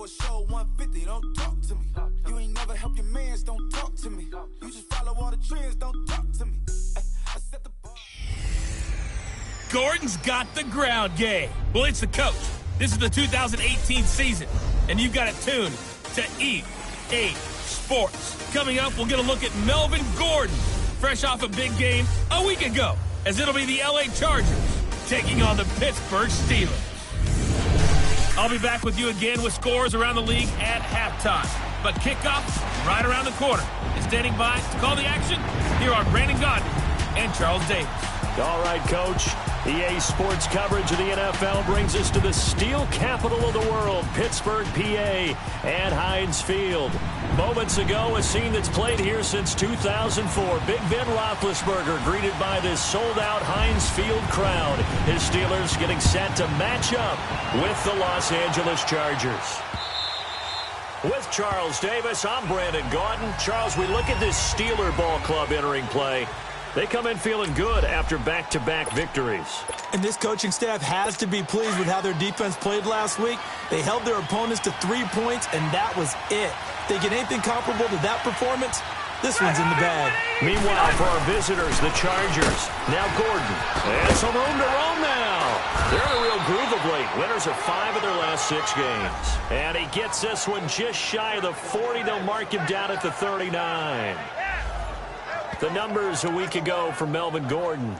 for a show 150, don't talk to me. You ain't never help your mans, don't talk to me. You just follow all the trends, don't talk to me. I set the bar. Gordon's got the ground game. Well, it's the coach. This is the 2018 season, and you've got it tuned to EA Sports. Coming up, we'll get a look at Melvin Gordon, fresh off a big game a week ago, as it'll be the LA Chargers taking on the Pittsburgh Steelers. I'll be back with you again with scores around the league at halftime. But kickoff right around the corner. And standing by to call the action, here are Brandon Gaudin and Charles Davis. All right, Coach. EA Sports coverage of the NFL brings us to the steel capital of the world, Pittsburgh, PA, at Heinz Field. Moments ago, a scene that's played here since 2004. Big Ben Roethlisberger greeted by this sold-out Heinz Field crowd. His Steelers getting set to match up with the Los Angeles Chargers. With Charles Davis, I'm Brandon Gaudin. Charles, we look at this Steeler ball club entering play. They come in feeling good after back-to-back victories. And this coaching staff has to be pleased with how their defense played last week. They held their opponents to 3 points, and that was it. If they get anything comparable to that performance, this one's in the bag. Meanwhile, for our visitors, the Chargers. Now Gordon. And some room to roam now. They're in a real groove of late. Winners of 5 of their last 6 games. And he gets this one just shy of the 40. They'll mark him down at the 39. The numbers a week ago for Melvin Gordon.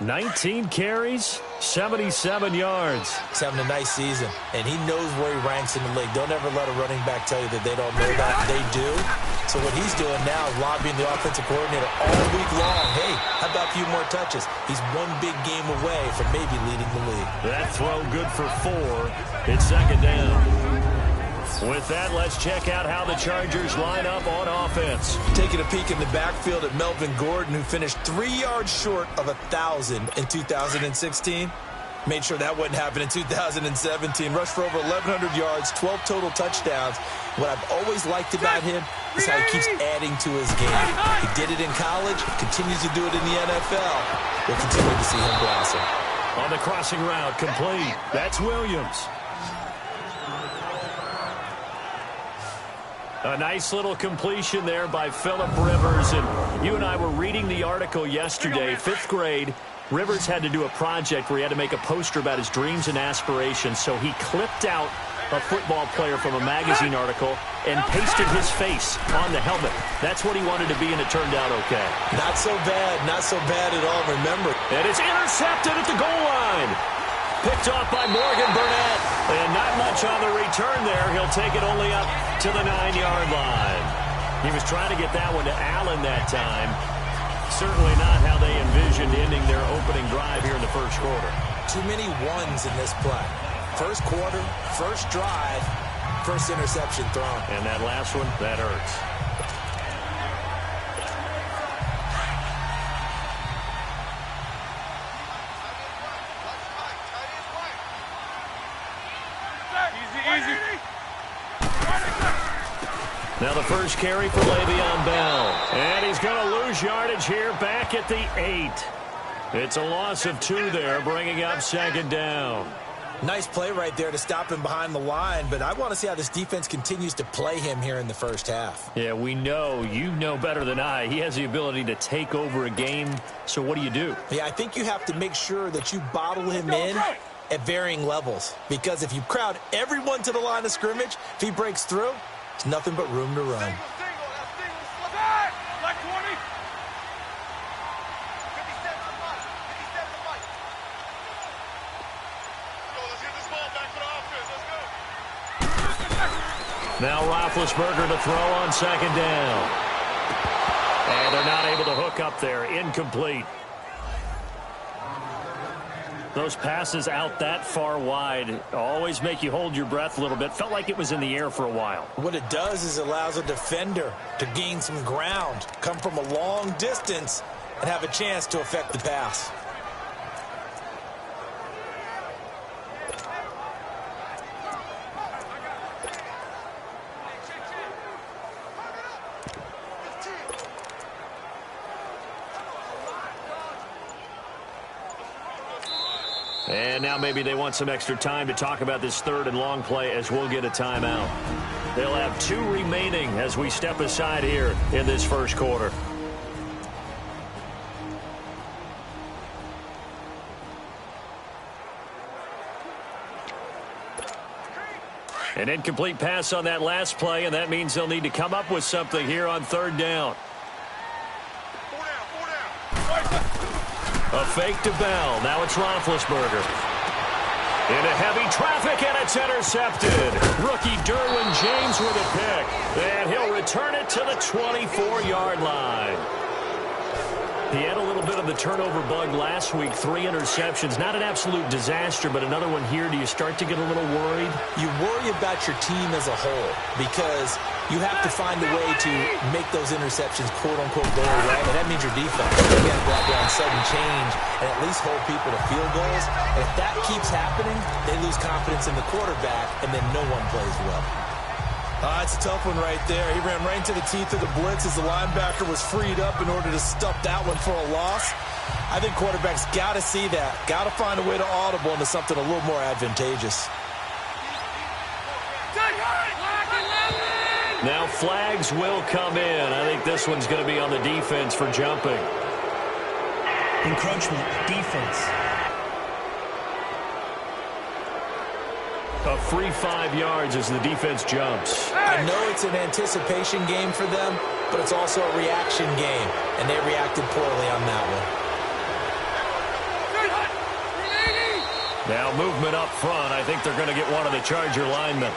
19 carries, 77 yards. He's having a nice season, and he knows where he ranks in the league. Don't ever let a running back tell you that they don't know that. They do. So what he's doing now is lobbying the offensive coordinator all week long. Hey, how about a few more touches? He's one big game away from maybe leading the league. That throw good for 4. It's second down. With that, let's check out how the Chargers line up on offense. Taking a peek in the backfield at Melvin Gordon, who finished 3 yards short of 1,000 in 2016. Made sure that wouldn't happen in 2017. Rushed for over 1,100 yards, 12 total touchdowns. What I've always liked about him is how he keeps adding to his game. He did it in college, continues to do it in the NFL. We'll continue to see him blossom. On the crossing route, complete. That's Williams. A nice little completion there by Phillip Rivers. And you and I were reading the article yesterday, 5th grade. Rivers had to do a project where he had to make a poster about his dreams and aspirations. So he clipped out a football player from a magazine article and pasted his face on the helmet. That's what he wanted to be, and it turned out okay. Not so bad at all, remember. And it's intercepted at the goal line. Picked off by Morgan Burnett. And not much on the return there. He'll take it only up to the 9-yard line. He was trying to get that one to Allen that time. Certainly not how they envisioned ending their opening drive here in the first quarter. Too many ones in this play. First quarter, first drive, first interception thrown. And that last one, that hurts. Now the first carry for Le'Veon Bell. And he's going to lose yardage here back at the 8. It's a loss of 2 there, bringing up second down. Nice play right there to stop him behind the line, but I want to see how this defense continues to play him here in the first half. Yeah, we know, you know better than I, he has the ability to take over a game. So what do? Yeah, I think you have to make sure that you bottle him in at varying levels, because if you crowd everyone to the line of scrimmage, if he breaks through, it's nothing but room to run. Now Roethlisberger to throw on second down. And they're not able to hook up there. Incomplete. Those passes out that far wide always make you hold your breath a little bit. Felt like it was in the air for a while. What it does is it allows a defender to gain some ground, come from a long distance, and have a chance to affect the pass. And now maybe they want some extra time to talk about this third and long play as we'll get a timeout. They'll have 2 remaining as we step aside here in this first quarter. An incomplete pass on that last play, and that means they'll need to come up with something here on third down. A fake to Bell. Now it's Roethlisberger. Into heavy traffic, and it's intercepted. Rookie Derwin James with a pick. And he'll return it to the 24-yard line. He had a little bit of the turnover bug last week, 3 interceptions. Not an absolute disaster, but another one here. Do you start to get a little worried? You worry about your team as a whole because you have to find a way to make those interceptions, quote-unquote, go away. And that means your defense. You got to go out there on sudden change and at least hold people to field goals. And if that keeps happening, they lose confidence in the quarterback, and then no one plays well. It's a tough one right there. He ran right into the teeth of the blitz as the linebacker was freed up in order to stuff that one for a loss. I think quarterbacks got to see that. Got to find a way to audible into something a little more advantageous. Now flags will come in. I think this one's going to be on the defense for jumping. Encroachment, defense. A free 5 yards as the defense jumps. I know it's an anticipation game for them, but it's also a reaction game, and they reacted poorly on that one. Now movement up front. I think they're going to get one of the Charger linemen.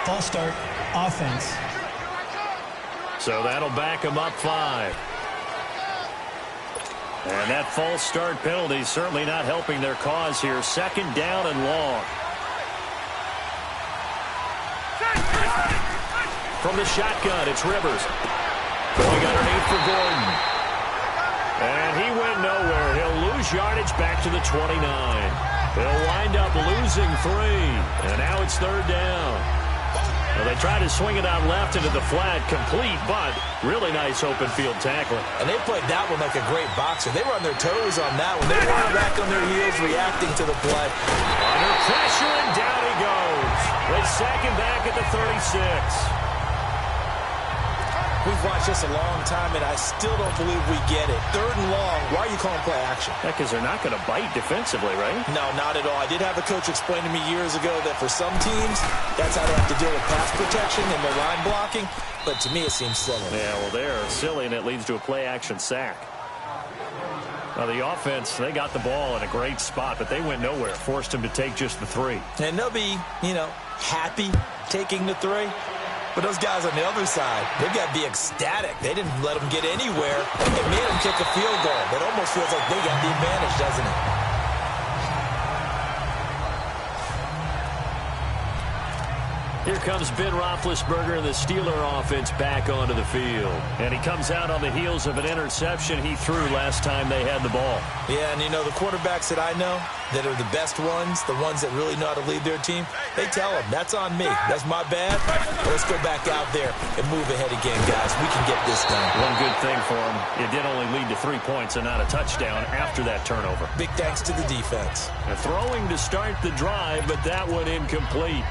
False start, offense. So that'll back them up 5. And that false start penalty certainly not helping their cause here. Second down and long. From the shotgun, it's Rivers. Going underneath for Gordon. And he went nowhere. He'll lose yardage back to the 29. He'll wind up losing 3. And now it's third down. Well, they tried to swing it out left into the flat, complete, but really nice open field tackling. And they played that one like a great boxer. They were on their toes on that one. They were back on their heels, reacting to the play. Under pressure, and down he goes. They sack him back at the 36. We've watched this a long time, and I still don't believe we get it. Third and long, why are you calling play action? Yeah, because they're not going to bite defensively, right? No, not at all. I did have a coach explain to me years ago that for some teams, that's how they have to deal with pass protection and their line blocking. But to me, it seems silly. Yeah, well, they're silly, and it leads to a play action sack. Now, the offense, they got the ball in a great spot, but they went nowhere. Forced them to take just the 3. And they'll be, happy taking the 3. But those guys on the other side, they've got to be ecstatic. They didn't let them get anywhere. It made them kick a field goal. That almost feels like they got the advantage, doesn't it? Here comes Ben Roethlisberger and the Steeler offense back onto the field. And he comes out on the heels of an interception he threw last time they had the ball. Yeah, and the quarterbacks that I know that are the best ones, the ones that really know how to lead their team, they tell them, that's on me. That's my bad. But let's go back out there and move ahead again, guys. We can get this done. One good thing for him, it did only lead to 3 points and not a touchdown after that turnover. Big thanks to the defense. Throwing to start the drive, but that one incomplete.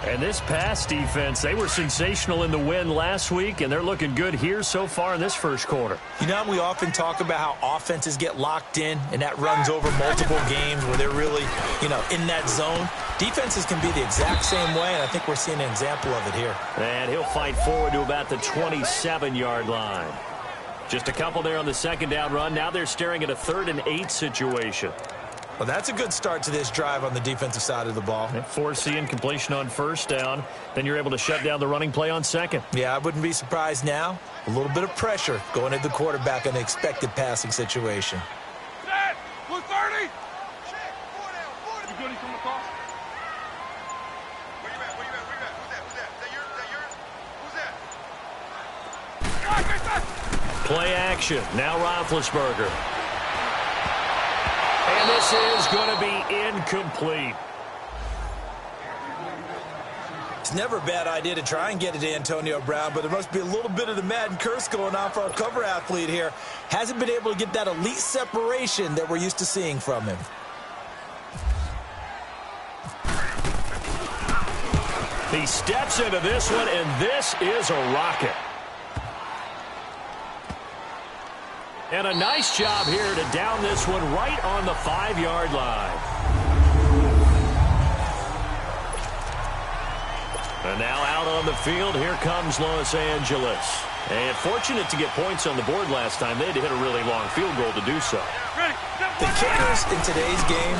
And this pass defense, they were sensational in the win last week, and they're looking good here so far in this first quarter. We often talk about how offenses get locked in, and that runs over multiple games where they're really, in that zone. Defenses can be the exact same way, and I think we're seeing an example of it here. And he'll fight forward to about the 27-yard line. Just a couple there on the second down run. Now they're staring at a 3rd and 8 situation. Well, that's a good start to this drive on the defensive side of the ball. Force the incompletion on first down. Then you're able to shut down the running play on second. Yeah, I wouldn't be surprised now. A little bit of pressure going at the quarterback in the expected passing situation. Set! 130! You good? He coming across? Where you at? Who's that? Who's that? Play action. Now Roethlisberger. And this is going to be incomplete. It's never a bad idea to try and get it to Antonio Brown, but there must be a little bit of the Madden curse going on for our cover athlete here. Hasn't been able to get that elite separation that we're used to seeing from him. He steps into this one, and this is a rocket. And a nice job here to down this one right on the 5-yard line. And now out on the field, here comes Los Angeles. And fortunate to get points on the board last time. They had to hit a really long field goal to do so. The kickers in today's game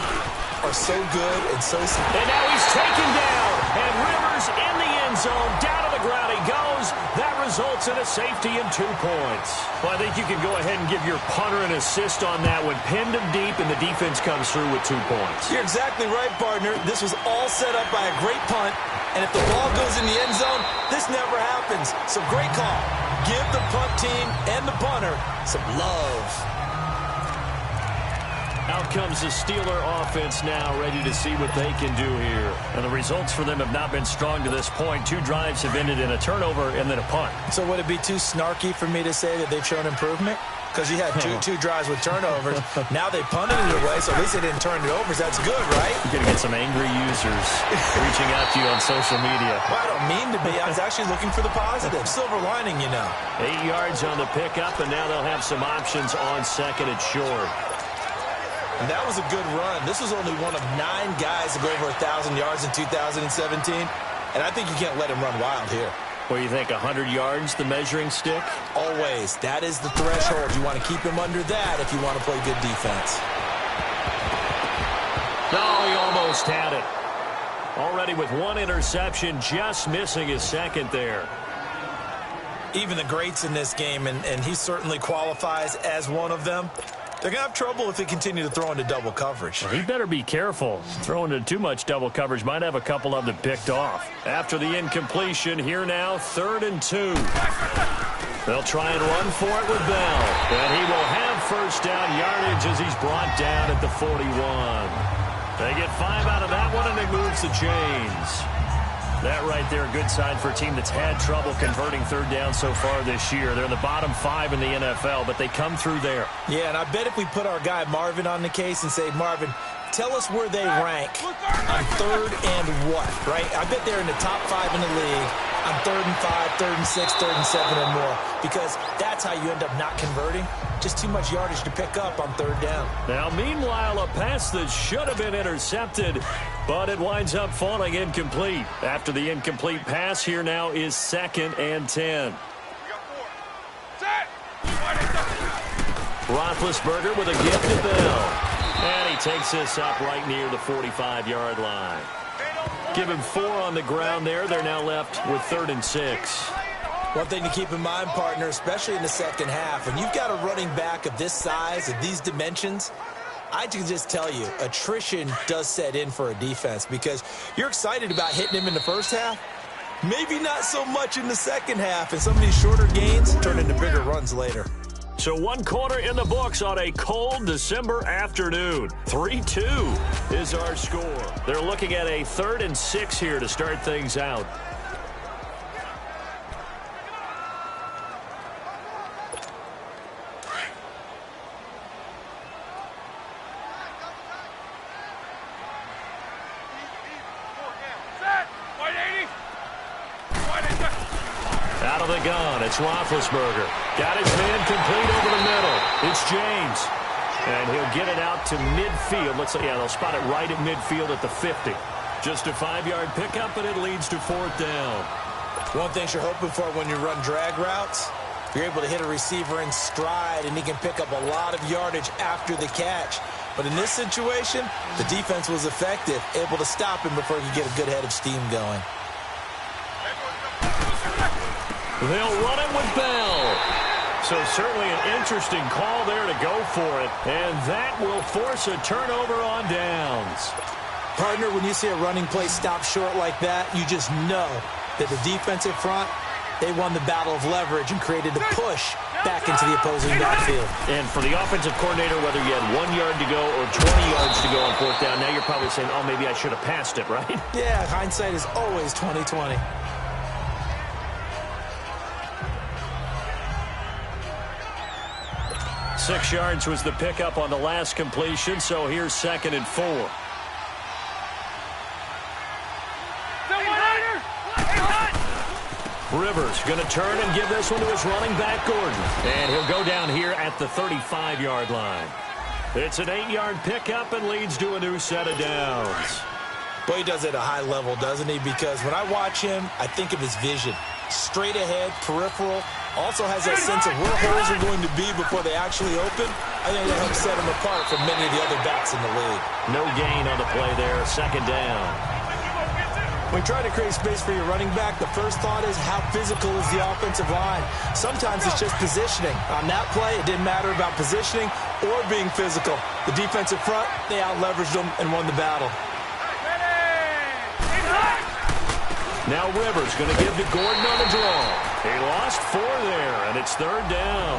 are so good and so... And now he's taken down. And Rivers in the end zone. Down to the ground he goes. That results in a safety and 2 points. Well, I think you can go ahead and give your punter an assist on that one. Pinned him deep, and the defense comes through with 2 points. You're exactly right, partner. This was all set up by a great punt. And if the ball goes in the end zone, this never happens. So great call. Give the punt team and the punter some love. Out comes the Steeler offense now, ready to see what they can do here. And the results for them have not been strong to this point. 2 drives have ended in a turnover and then a punt. So would it be too snarky for me to say that they've shown improvement? Because you had two drives with turnovers. Now they punted it away, so at least they didn't turn it over. So that's good, right? You're going to get some angry users reaching out to you on social media. Well, I don't mean to be. I was actually looking for the positive. Silver lining, you know. 8 yards on the pickup, and now they'll have some options on second and short. And that was a good run. This was only one of 9 guys to go over 1,000 yards in 2017. And I think you can't let him run wild here. What do you think, 100 yards, the measuring stick? Always. That is the threshold. You want to keep him under that if you want to play good defense. No, he almost had it. Already with 1 interception, just missing his second there. Even the greats in this game, and he certainly qualifies as one of them, they're going to have trouble if they continue to throw into double coverage. Well, he better be careful. Throwing into too much double coverage might have a couple of them picked off. After the incompletion, here now, 3rd and 2. They'll try and run for it with Bell. And he will have first down yardage as he's brought down at the 41. They get 5 out of that one, and it moves the chains. That right there, a good sign for a team that's had trouble converting 3rd down so far this year. They're in the bottom 5 in the NFL, but they come through there. Yeah, and I bet if we put our guy Marvin on the case and say, Marvin, tell us where they rank on 3rd and what, right? I bet they're in the top 5 in the league on 3rd and 5, 3rd and 6, 3rd and 7 or more, because that's how you end up not converting. Just too much yardage to pick up on 3rd down. Now, meanwhile, a pass that should have been intercepted, but it winds up falling incomplete. After the incomplete pass, here now is 2nd and 10. Roethlisberger with a gift to Bell. And he takes this up right near the 45-yard line. Give him 4 on the ground there. They're now left with 3rd and 6. One thing to keep in mind, partner, especially in the second half, when you've got a running back of this size, of these dimensions, I can just tell you, attrition does set in for a defense because you're excited about hitting him in the first half. Maybe not so much in the second half, and some of these shorter gains turn into bigger runs later. So 1 quarter in the books on a cold December afternoon. 3-2 is our score. They're looking at a 3rd and 6 here to start things out. Out of the gun, it's Roethlisberger. Got his man complete over the middle. It's James. And he'll get it out to midfield. They'll spot it right at midfield at the 50. Just a 5-yard pickup, and it leads to 4th down. One thing you're hoping for when you run drag routes, you're able to hit a receiver in stride, and he can pick up a lot of yardage after the catch. But in this situation, the defense was effective, able to stop him before he could get a good head of steam going. They'll run it with Bell. So certainly an interesting call there to go for it. And that will force a turnover on downs. Partner, when you see a running play stop short like that, you just know that the defensive front, they won the battle of leverage and created a push back into the opposing backfield. And for the offensive coordinator, whether you had 1 yard to go or 20 yards to go on fourth down, now you're probably saying, oh, maybe I should have passed it, right? Yeah, hindsight is always 20/20. Six yards was the pickup on the last completion, so here's 2nd and 4. Rivers going to turn and give this one to his running back, Gordon. And he'll go down here at the 35-yard line. It's an 8-yard pickup and leads to a new set of downs. Boy, he does it at a high level, doesn't he? Because when I watch him, I think of his vision. Straight ahead, peripheral, also has that sense of where holes are going to be before they actually open. I think that helps set him apart from many of the other backs in the league. No gain on the play there, 2nd down. When trying to create space for your running back, the first thought is how physical is the offensive line. Sometimes it's just positioning. On that play, it didn't matter about positioning or being physical. The defensive front, they out-leveraged them and won the battle. Now Rivers going to give to Gordon on the draw. He lost 4 there, and it's 3rd down.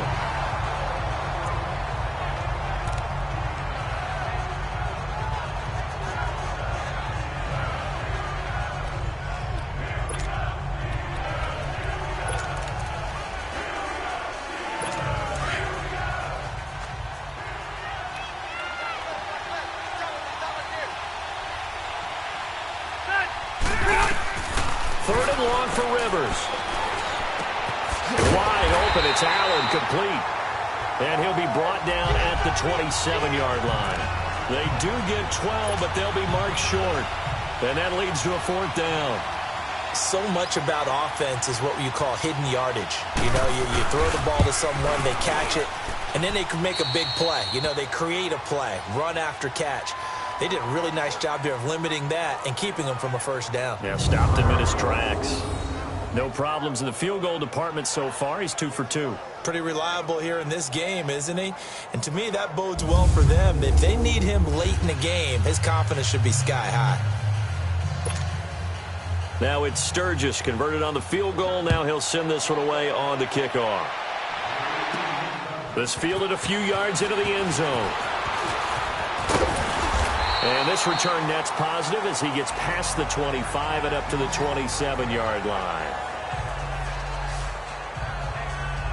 For Rivers. Wide open, it's Allen, complete. And he'll be brought down at the 27-yard line. They do get 12, but they'll be marked short. And that leads to a 4th down. So much about offense is what you call hidden yardage. You know, you throw the ball to someone, they catch it, and then they can make a big play. You know, they create a play, run after catch. They did a really nice job here of limiting that and keeping him from a 1st down. Yeah, stopped him in his tracks. No problems in the field goal department so far. He's 2 for 2. Pretty reliable here in this game, isn't he? And to me, that bodes well for them. If they need him late in the game, his confidence should be sky high. Now it's Sturgis converted on the field goal. Now he'll send this one away on the kickoff. This fielded a few yards into the end zone. And this return net's positive as he gets past the 25 and up to the 27-yard line.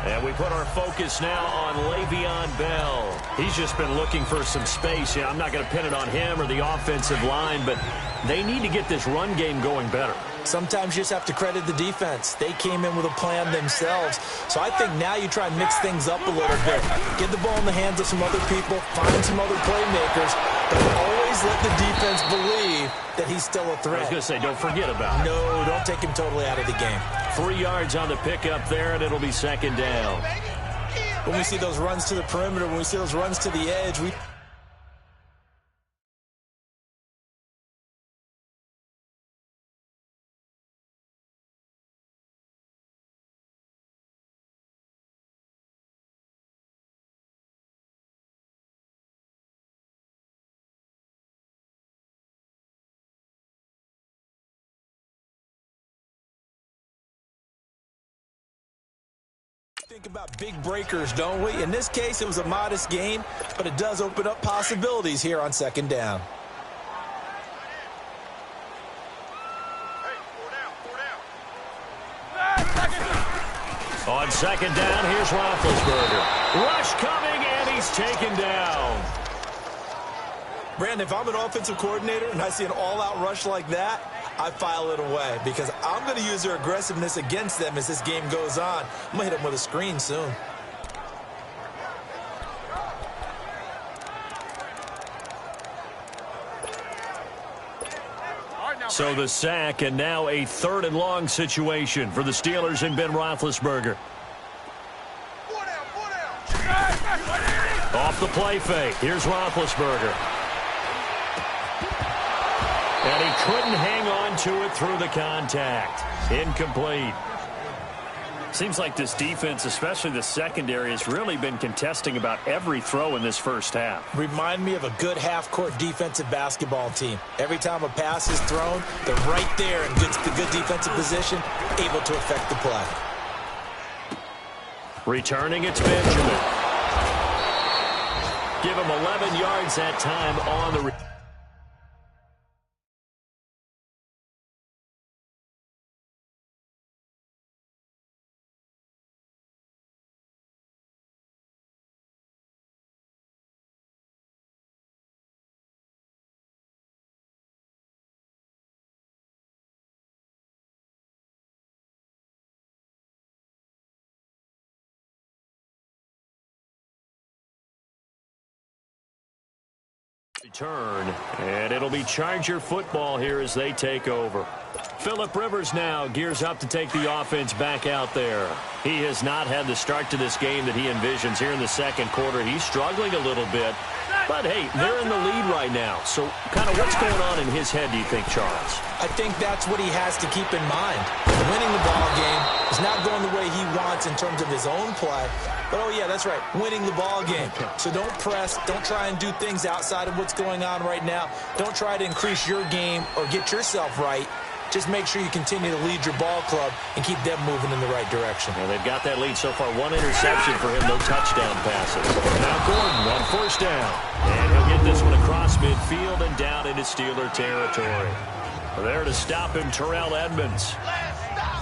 And we put our focus now on Le'Veon Bell. He's just been looking for some space. Yeah, I'm not going to pin it on him or the offensive line, but they need to get this run game going better. Sometimes you just have to credit the defense. They came in with a plan themselves. So I think now you try and mix things up a little bit. Get the ball in the hands of some other people, find some other playmakers, but always let the defense believe that he's still a threat. I was going to say, don't forget about it. No, don't take him totally out of the game. 3 yards on the pickup there, and it'll be 2nd down. When we see those runs to the perimeter, when we see those runs to the edge, we... think about big breakers, don't we? In this case, it was a modest gain, but it does open up possibilities here on 2nd down. On 2nd down, here's Roethlisberger. Rush coming, and he's taken down. Brandon, if I'm an offensive coordinator and I see an all-out rush like that, I file it away because I'm going to use their aggressiveness against them as this game goes on. I'm going to hit them with a screen soon. So the sack, and now a 3rd and long situation for the Steelers and Ben Roethlisberger. Off the play fake. Here's Roethlisberger. And he couldn't hang on to it through the contact. Incomplete. Seems like this defense, especially the secondary, has really been contesting about every throw in this first half. Remind me of a good half-court defensive basketball team. Every time a pass is thrown, they're right there in good defensive position, able to affect the play. Returning, it's Benjamin. Give him 11 yards that time on the return, and it'll be Charger football here as they take over. Phillip Rivers now gears up to take the offense back out there. He has not had the start to this game that he envisions here in the second quarter. He's struggling a little bit, but hey, they're in the lead right now. So kind of what's going on in his head, do you think, Charles? I think that's what he has to keep in mind. Winning the ball game is not going the way he wants in terms of his own play. But, oh, yeah, that's right, winning the ball game. So don't press. Don't try and do things outside of what's going on right now. Don't try to increase your game or get yourself right. Just make sure you continue to lead your ball club and keep them moving in the right direction. Well, they've got that lead so far. One interception for him, no touchdown passes. Now Gordon on first down. And he'll get this one across midfield and down into Steeler territory. There to stop him, Terrell Edmonds.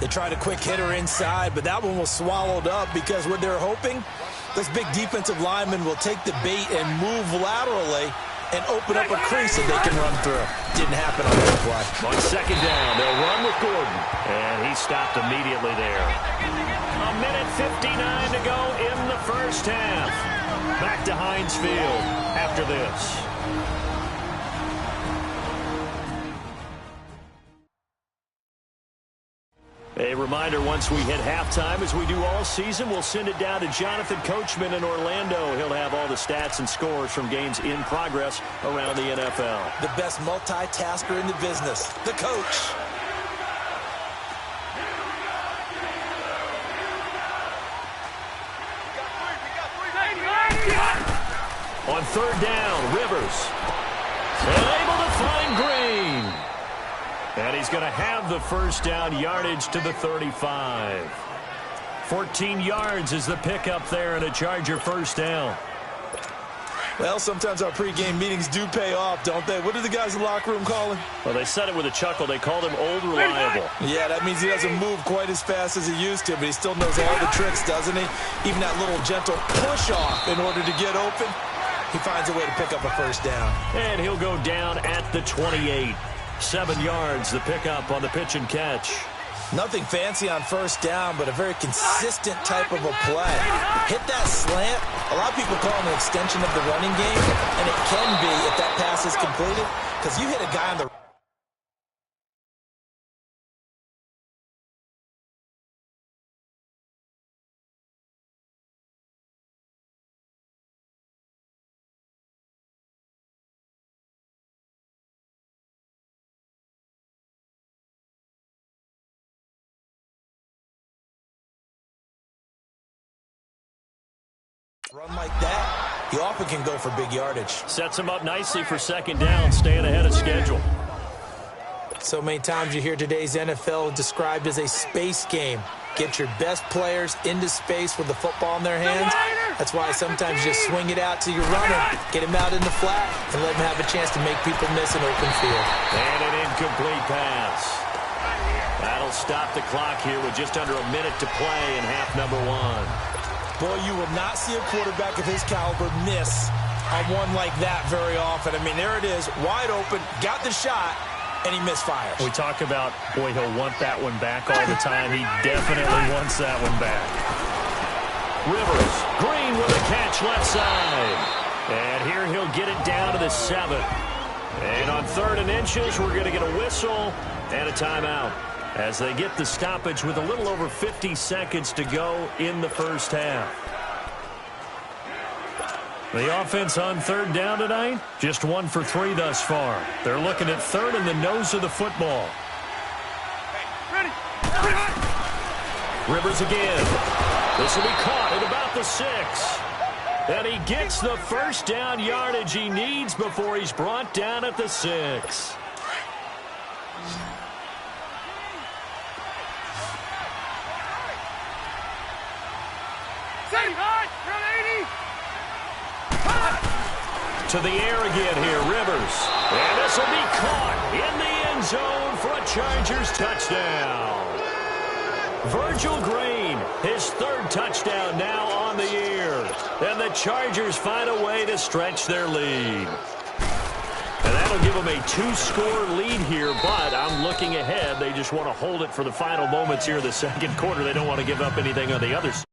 They tried a quick hitter inside, but that one was swallowed up because what they're hoping, this big defensive lineman will take the bait and move laterally and open up a crease that they can run through. Didn't happen on that play. On second down, they'll run with Gordon. And he stopped immediately there. A minute 59 to go in the first half. Back to Heinz Field after this. A reminder, once we hit halftime, as we do all season, we'll send it down to Jonathan Coachman in Orlando. He'll have all the stats and scores from games in progress around the NFL. The best multitasker in the business, the coach. On third down, Rivers. Able to find Green. And he's going to have the first down, yardage to the 35. 14 yards is the pickup there, and a Charger first down. Well, sometimes our pregame meetings do pay off, don't they? What do the guys in the locker room call him? Well, they said it with a chuckle. They called him Old Reliable. Yeah, that means he doesn't move quite as fast as he used to, but he still knows all the tricks, doesn't he? Even that little gentle push-off in order to get open. He finds a way to pick up a first down. And he'll go down at the 28. 7 yards, the pickup on the pitch and catch. Nothing fancy on first down, but a very consistent type of a play. Hit that slant. A lot of people call it an extension of the running game, and it can be if that pass is completed, because you hit a guy on the run like that, you often can go for big yardage. Sets him up nicely for second down, staying ahead of schedule. So many times you hear today's NFL described as a space game. Get your best players into space with the football in their hands. That's why sometimes you just swing it out to your runner, get him out in the flat, and let him have a chance to make people miss an open field. And an incomplete pass. That'll stop the clock here with just under a minute to play in half number one. Boy, you will not see a quarterback of his caliber miss on one like that very often. I mean, there it is, wide open, got the shot, and he misfires. We talk about, boy, he'll want that one back all the time. He definitely wants that one back. Rivers, Green with a catch left side. And here he'll get it down to the 7. And on 3rd and inches, we're going to get a whistle and a timeout as they get the stoppage with a little over 50 seconds to go in the first half. The offense on 3rd down tonight, just 1 for 3 thus far. They're looking at 3rd in the nose of the football. Rivers again. This will be caught at about the 6. And he gets the first down yardage he needs before he's brought down at the 6. To the air again here, Rivers. And this will be caught in the end zone for a Chargers touchdown. Virgil Green, his third touchdown now on the year. And the Chargers find a way to stretch their lead. And that'll give them a 2-score lead here, but I'm looking ahead. They just want to hold it for the final moments here of the second quarter. They don't want to give up anything on the other side.